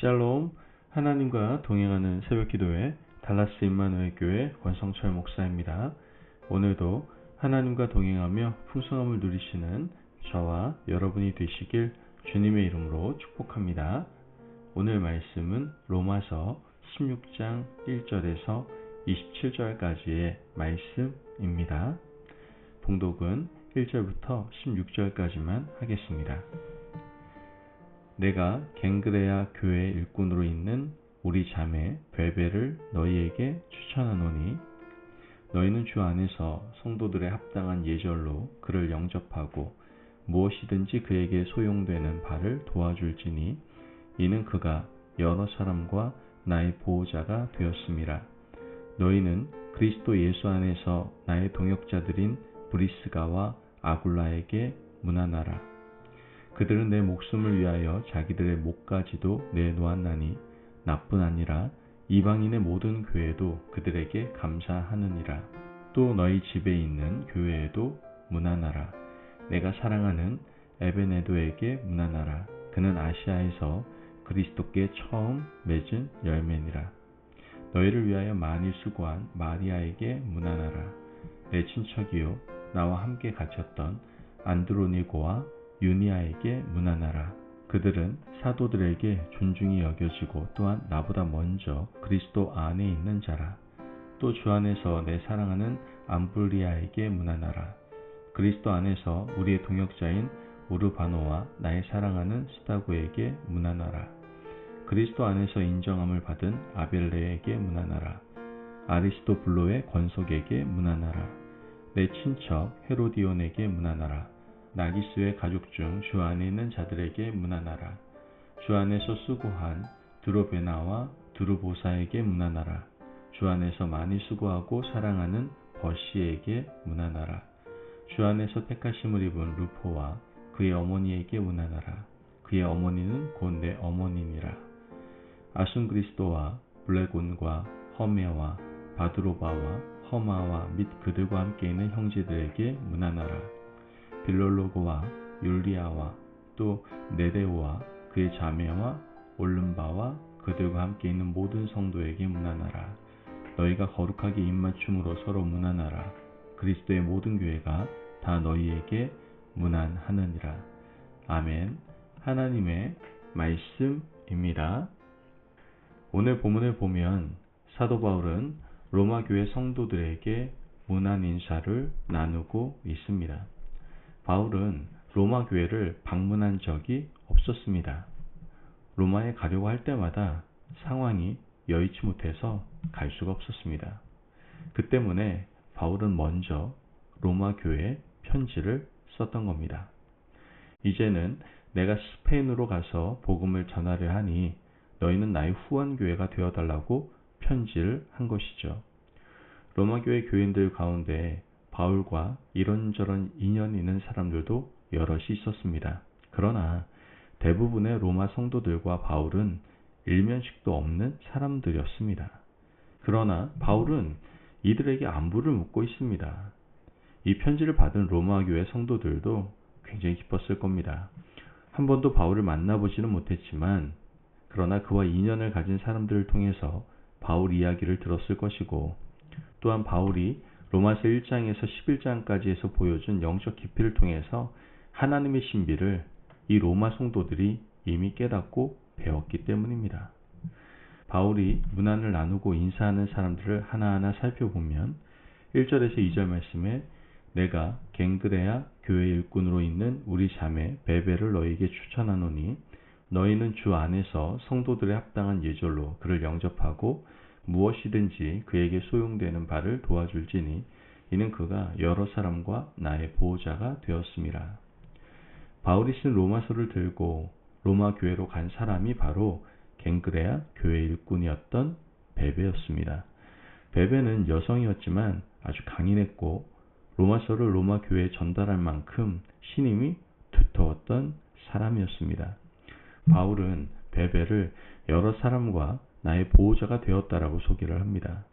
샬롬, 하나님과 동행하는 새벽기도회 달라스 임마누엘 교회 권성철 목사입니다. 오늘도 하나님과 동행하며 풍성함을 누리시는 저와 여러분이 되시길 주님의 이름으로 축복합니다. 오늘 말씀은 로마서 16장 1절에서 27절까지의 말씀입니다. 봉독은 1절부터 16절까지만 하겠습니다. 내가 갱그레아 교회 일꾼으로 있는 우리 자매 베베를 너희에게 추천하노니 너희는 주 안에서 성도들의 합당한 예절로 그를 영접하고 무엇이든지 그에게 소용되는 바를 도와줄지니 이는 그가 여러 사람과 나의 보호자가 되었음이라. 너희는 그리스도 예수 안에서 나의 동역자들인 브리스가와 아굴라에게 문안하라. 그들은 내 목숨을 위하여 자기들의 목까지도 내놓았나니 나뿐 아니라 이방인의 모든 교회도 그들에게 감사하느니라. 또 너희 집에 있는 교회에도 문안하라. 내가 사랑하는 에베네도에게 문안하라. 그는 아시아에서 그리스도께 처음 맺은 열매니라. 너희를 위하여 많이 수고한 마리아에게 문안하라. 내 친척이요 나와 함께 갇혔던 안드로니고와 유니아에게 문안하라. 그들은 사도들에게 존중이 여겨지고 또한 나보다 먼저 그리스도 안에 있는 자라. 또 주 안에서 내 사랑하는 암블리아에게 문안하라. 그리스도 안에서 우리의 동역자인 우르바노와 나의 사랑하는 스타고에게 문안하라. 그리스도 안에서 인정함을 받은 아벨레에게 문안하라. 아리스토블로의 권속에게 문안하라. 내 친척 헤로디온에게 문안하라. 나기스의 가족 중 주 안에 있는 자들에게 문안하라. 주 안에서 수고한 드로베나와 드루보사에게 문안하라. 주 안에서 많이 수고하고 사랑하는 버시에게 문안하라. 주 안에서 택하심을 입은 루포와 그의 어머니에게 문안하라. 그의 어머니는 곧 내 어머니니라. 아순그리스도와 블레곤과 허메와 바드로바와 허마와 및 그들과 함께 있는 형제들에게 문안하라. 빌롤로고와 율리아와 또 네레오와 그의 자매와 올름바와 그들과 함께 있는 모든 성도에게 문안하라. 너희가 거룩하게 입맞춤으로 서로 문안하라. 그리스도의 모든 교회가 다 너희에게 문안하느니라. 아멘. 하나님의 말씀입니다. 오늘 본문을 보면 사도 바울은 로마 교회 성도들에게 문안 인사를 나누고 있습니다. 바울은 로마 교회를 방문한 적이 없었습니다. 로마에 가려고 할 때마다 상황이 여의치 못해서 갈 수가 없었습니다. 그 때문에 바울은 먼저 로마 교회에 편지를 썼던 겁니다. 이제는 내가 스페인으로 가서 복음을 전하려 하니 너희는 나의 후원교회가 되어달라고 편지를 한 것이죠. 로마 교회 교인들 가운데 바울과 이런저런 인연이 있는 사람들도 여럿이 있었습니다. 그러나 대부분의 로마 성도들과 바울은 일면식도 없는 사람들이었습니다. 그러나 바울은 이들에게 안부를 묻고 있습니다. 이 편지를 받은 로마 교회 성도들도 굉장히 기뻤을 겁니다. 한 번도 바울을 만나보지는 못했지만 그러나 그와 인연을 가진 사람들을 통해서 바울 이야기를 들었을 것이고 또한 바울이 로마서 1장에서 11장까지에서 보여준 영적 깊이를 통해서 하나님의 신비를 이 로마 성도들이 이미 깨닫고 배웠기 때문입니다. 바울이 문안을 나누고 인사하는 사람들을 하나하나 살펴보면 1절에서 2절 말씀에 내가 갱그레아 교회 일꾼으로 있는 우리 자매 베베를 너희에게 추천하노니 너희는 주 안에서 성도들의 합당한 예절로 그를 영접하고 무엇이든지 그에게 소용되는 바를 도와줄지니 이는 그가 여러 사람과 나의 보호자가 되었음이라. 바울이 쓴 로마서를 들고 로마 교회로 간 사람이 바로 갱그레아 교회 일꾼이었던 베베였습니다. 베베는 여성이었지만 아주 강인했고 로마서를 로마 교회에 전달할 만큼 신임이 두터웠던 사람이었습니다. 바울은 베베를 여러 사람과 나의 보호자가 되었다라고 소개를 합니다.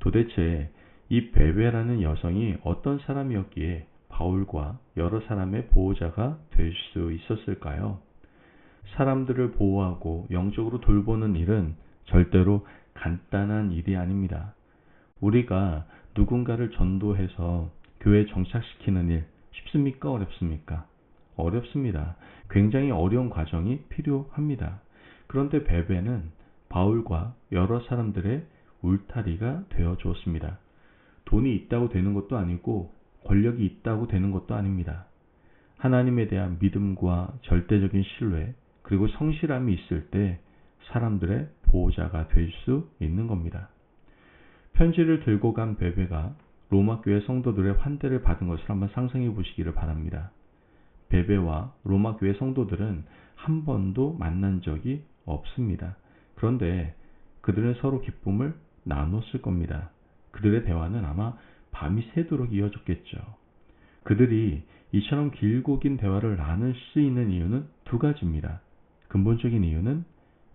도대체 이 베베라는 여성이 어떤 사람이었기에 바울과 여러 사람의 보호자가 될 수 있었을까요? 사람들을 보호하고 영적으로 돌보는 일은 절대로 간단한 일이 아닙니다. 우리가 누군가를 전도해서 교회에 정착시키는 일 쉽습니까? 어렵습니까? 어렵습니다. 굉장히 어려운 과정이 필요합니다. 그런데 베베는 바울과 여러 사람들의 울타리가 되어 주었습니다. 돈이 있다고 되는 것도 아니고 권력이 있다고 되는 것도 아닙니다. 하나님에 대한 믿음과 절대적인 신뢰 그리고 성실함이 있을 때 사람들의 보호자가 될 수 있는 겁니다. 편지를 들고 간 베베가 로마 교회 성도들의 환대를 받은 것을 한번 상상해 보시기를 바랍니다. 베베와 로마 교회 성도들은 한 번도 만난 적이 없습니다. 그런데 그들은 서로 기쁨을 나눴을 겁니다. 그들의 대화는 아마 밤이 새도록 이어졌겠죠. 그들이 이처럼 길고 긴 대화를 나눌 수 있는 이유는 두 가지입니다. 근본적인 이유는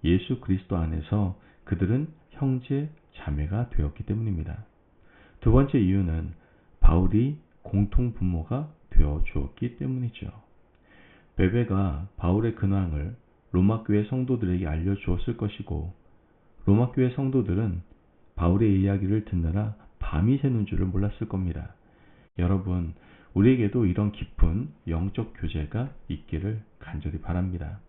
예수 그리스도 안에서 그들은 형제, 자매가 되었기 때문입니다. 두 번째 이유는 바울이 공통 부모가 되어 주었기 때문이죠. 베베가 바울의 근황을 로마 교회 성도들에게 알려주었을 것이고 로마 교회 성도들은 바울의 이야기를 듣느라 밤이 새는 줄을 몰랐을 겁니다. 여러분, 우리에게도 이런 깊은 영적 교제가 있기를 간절히 바랍니다.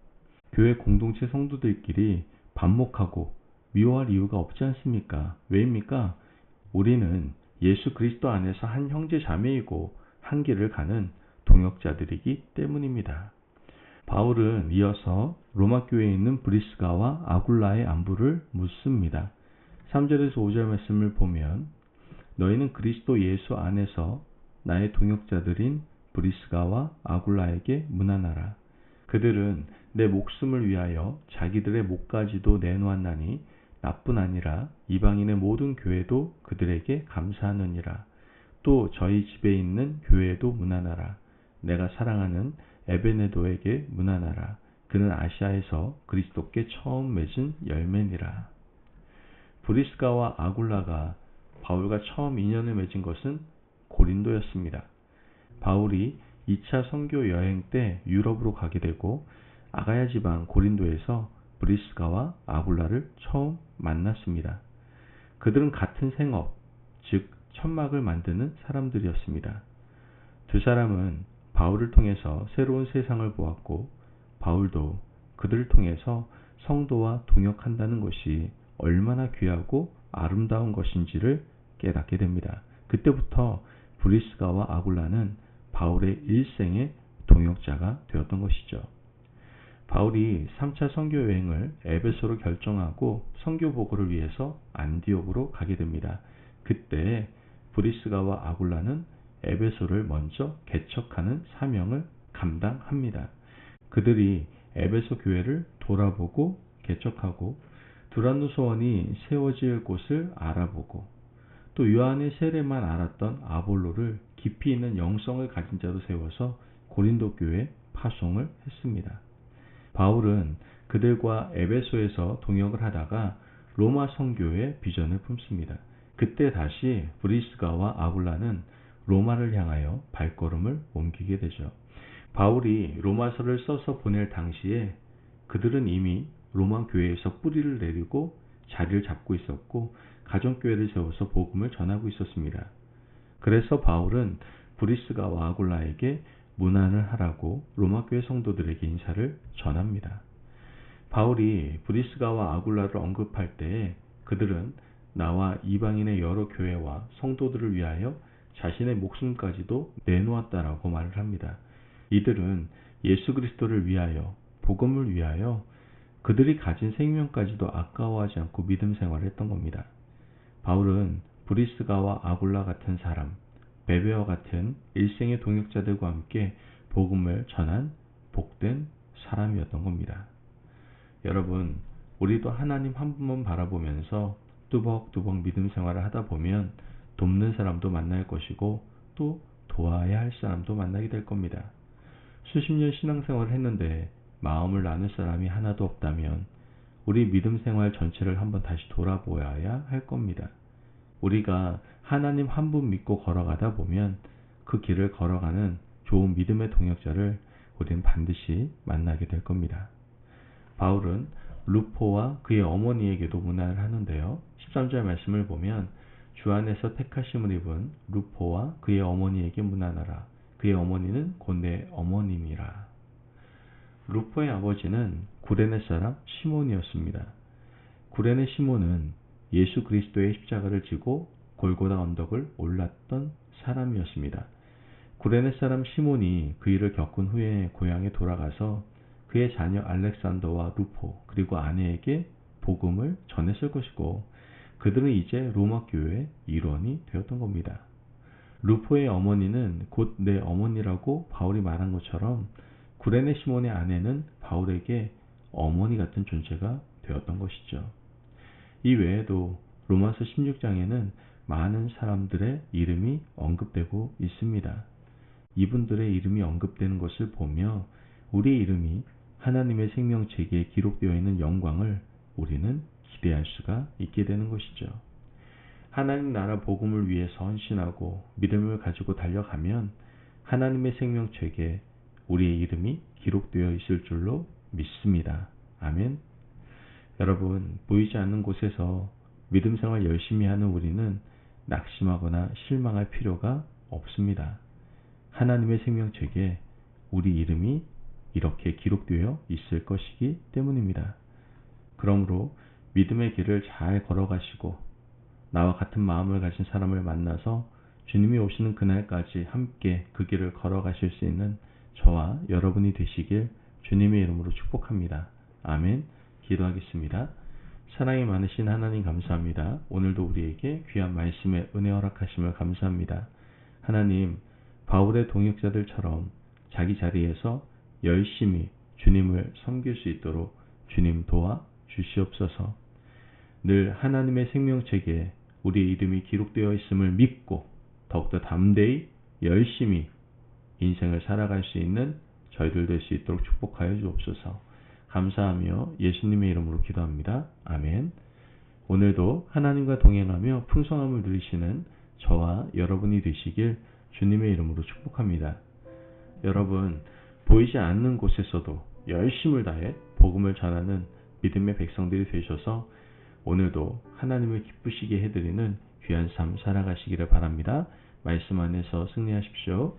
교회 공동체 성도들끼리 반목하고 미워할 이유가 없지 않습니까? 왜입니까? 우리는 예수 그리스도 안에서 한 형제 자매이고 한 길을 가는 동역자들이기 때문입니다. 바울은 이어서 로마 교회에 있는 브리스가와 아굴라의 안부를 묻습니다. 3절에서 5절 말씀을 보면 너희는 그리스도 예수 안에서 나의 동역자들인 브리스가와 아굴라에게 문안하라. 그들은 내 목숨을 위하여 자기들의 목까지도 내놓았나니 나뿐 아니라 이방인의 모든 교회도 그들에게 감사하느니라. 또 저희 집에 있는 교회에도 문안하라. 내가 사랑하는 에베네도에게 문안하라. 그는 아시아에서 그리스도께 처음 맺은 열매니라. 브리스가와 아굴라가 바울과 처음 인연을 맺은 것은 고린도였습니다. 바울이 2차 선교 여행 때 유럽으로 가게 되고 아가야 지방 고린도에서 브리스가와 아굴라를 처음 만났습니다. 그들은 같은 생업, 즉 천막을 만드는 사람들이었습니다. 두 사람은 바울을 통해서 새로운 세상을 보았고 바울도 그들을 통해서 성도와 동역한다는 것이 얼마나 귀하고 아름다운 것인지를 깨닫게 됩니다. 그때부터 브리스가와 아굴라는 바울의 일생의 동역자가 되었던 것이죠. 바울이 3차 선교 여행을 에베소로 결정하고 선교 보고를 위해서 안디옥으로 가게 됩니다. 그때 브리스가와 아굴라는 에베소를 먼저 개척하는 사명을 감당합니다. 그들이 에베소 교회를 돌아보고 개척하고 두란노 소원이 세워질 곳을 알아보고 또 요한의 세례만 알았던 아볼로를 깊이 있는 영성을 가진 자로 세워서 고린도 교회에 파송을 했습니다. 바울은 그들과 에베소에서 동역을 하다가 로마 선교의 비전을 품습니다. 그때 다시 브리스가와 아굴라는 로마를 향하여 발걸음을 옮기게 되죠. 바울이 로마서를 써서 보낼 당시에 그들은 이미 로마 교회에서 뿌리를 내리고 자리를 잡고 있었고 가정교회를 세워서 복음을 전하고 있었습니다. 그래서 바울은 브리스가와 아굴라에게 문안을 하라고 로마 교회 성도들에게 인사를 전합니다. 바울이 브리스가와 아굴라를 언급할 때 그들은 나와 이방인의 여러 교회와 성도들을 위하여 자신의 목숨까지도 내놓았다라고 말을 합니다. 이들은 예수 그리스도를 위하여 복음을 위하여 그들이 가진 생명까지도 아까워하지 않고 믿음 생활을 했던 겁니다. 바울은 브리스가와 아굴라 같은 사람, 베베와 같은 일생의 동역자들과 함께 복음을 전한 복된 사람이었던 겁니다. 여러분, 우리도 하나님 한 분만 바라보면서 뚜벅뚜벅 믿음 생활을 하다 보면 돕는 사람도 만날 것이고 또 도와야 할 사람도 만나게 될 겁니다. 수십 년 신앙생활을 했는데 마음을 나눌 사람이 하나도 없다면 우리 믿음 생활 전체를 한번 다시 돌아보아야 할 겁니다. 우리가 하나님 한 분 믿고 걸어가다 보면 그 길을 걸어가는 좋은 믿음의 동역자를 우리는 반드시 만나게 될 겁니다. 바울은 루포와 그의 어머니에게도 문안을 하는데요. 13절 말씀을 보면 주 안에서 택하심을 입은 루포와 그의 어머니에게 문안하라. 그의 어머니는 곧 내 어머님이라. 루포의 아버지는 구레네 사람 시몬이었습니다. 구레네 시몬은 예수 그리스도의 십자가를 지고 골고다 언덕을 올랐던 사람이었습니다. 구레네 사람 시몬이 그 일을 겪은 후에 고향에 돌아가서 그의 자녀 알렉산더와 루포 그리고 아내에게 복음을 전했을 것이고 그들은 이제 로마 교회의 일원이 되었던 겁니다. 루포의 어머니는 곧 내 어머니라고 바울이 말한 것처럼 구레네 시몬의 아내는 바울에게 어머니 같은 존재가 되었던 것이죠. 이 외에도 로마서 16장에는 많은 사람들의 이름이 언급되고 있습니다. 이분들의 이름이 언급되는 것을 보며 우리의 이름이 하나님의 생명책에 기록되어 있는 영광을 우리는 기대할 수가 있게 되는 것이죠. 하나님 나라 복음을 위해서 헌신하고 믿음을 가지고 달려가면 하나님의 생명책에 우리의 이름이 기록되어 있을 줄로 믿습니다. 아멘. 여러분, 보이지 않는 곳에서 믿음 생활 열심히 하는 우리는 낙심하거나 실망할 필요가 없습니다. 하나님의 생명책에 우리 이름이 이렇게 기록되어 있을 것이기 때문입니다. 그러므로 믿음의 길을 잘 걸어가시고 나와 같은 마음을 가진 사람을 만나서 주님이 오시는 그날까지 함께 그 길을 걸어가실 수 있는 저와 여러분이 되시길 주님의 이름으로 축복합니다. 아멘. 기도하겠습니다. 사랑이 많으신 하나님 감사합니다. 오늘도 우리에게 귀한 말씀에 은혜 허락하심을 감사합니다. 하나님, 바울의 동역자들처럼 자기 자리에서 열심히 주님을 섬길 수 있도록 주님 도와 주시옵소서. 늘 하나님의 생명책에 우리의 이름이 기록되어 있음을 믿고 더욱더 담대히 열심히 인생을 살아갈 수 있는 저희들 될 수 있도록 축복하여 주옵소서. 감사하며 예수님의 이름으로 기도합니다. 아멘. 오늘도 하나님과 동행하며 풍성함을 누리시는 저와 여러분이 되시길 주님의 이름으로 축복합니다. 여러분, 보이지 않는 곳에서도 열심을 다해 복음을 전하는 믿음의 백성들이 되셔서 오늘도 하나님을 기쁘시게 해드리는 귀한 삶 살아가시기를 바랍니다. 말씀 안에서 승리하십시오.